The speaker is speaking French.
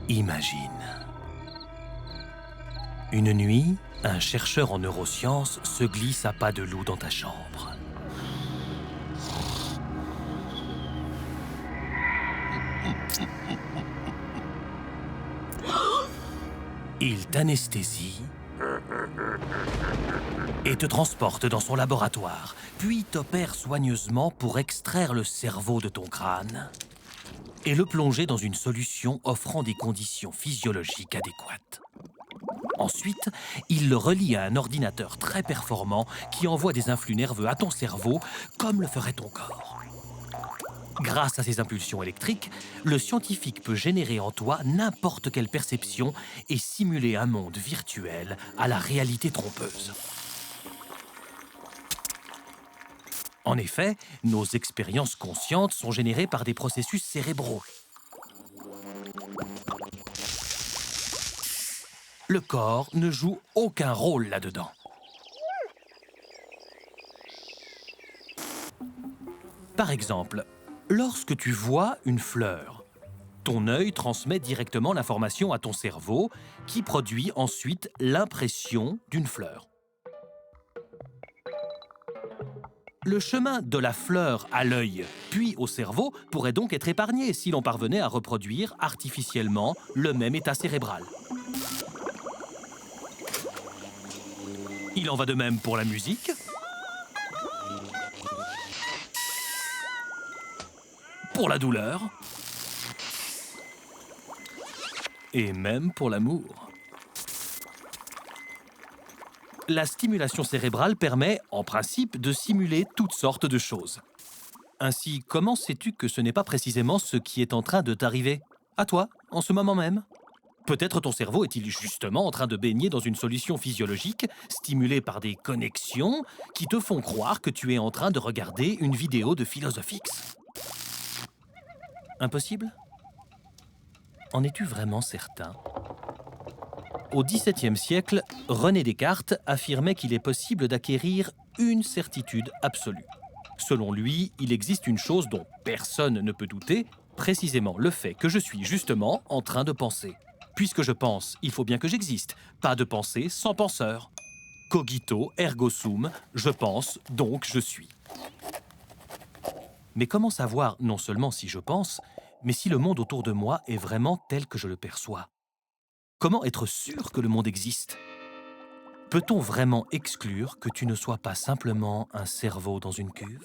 Imagine. Une nuit, un chercheur en neurosciences se glisse à pas de loup dans ta chambre. Il t'anesthésie et te transporte dans son laboratoire, puis t'opère soigneusement pour extraire le cerveau de ton crâne et le plonger dans une solution offrant des conditions physiologiques adéquates. Ensuite, il le relie à un ordinateur très performant qui envoie des influx nerveux à ton cerveau comme le ferait ton corps. Grâce à ces impulsions électriques, le scientifique peut générer en toi n'importe quelle perception et simuler un monde virtuel à la réalité trompeuse. En effet, nos expériences conscientes sont générées par des processus cérébraux. Le corps ne joue aucun rôle là-dedans. Par exemple, lorsque tu vois une fleur, ton œil transmet directement l'information à ton cerveau qui produit ensuite l'impression d'une fleur. Le chemin de la fleur à l'œil, puis au cerveau, pourrait donc être épargné si l'on parvenait à reproduire artificiellement le même état cérébral. Il en va de même pour la musique, pour la douleur et même pour l'amour. La stimulation cérébrale permet, en principe, de simuler toutes sortes de choses. Ainsi, comment sais-tu que ce n'est pas précisément ce qui est en train de t'arriver, à toi, en ce moment même? Peut-être ton cerveau est-il justement en train de baigner dans une solution physiologique, stimulée par des connexions qui te font croire que tu es en train de regarder une vidéo de Philosophe X. Impossible? En es-tu vraiment certain? Au XVIIe siècle, René Descartes affirmait qu'il est possible d'acquérir une certitude absolue. Selon lui, il existe une chose dont personne ne peut douter, précisément le fait que je suis justement en train de penser. Puisque je pense, il faut bien que j'existe. Pas de pensée sans penseur. Cogito ergo sum, je pense, donc je suis. Mais comment savoir non seulement si je pense, mais si le monde autour de moi est vraiment tel que je le perçois? Comment être sûr que le monde existe? Peut-on vraiment exclure que tu ne sois pas simplement un cerveau dans une cuve?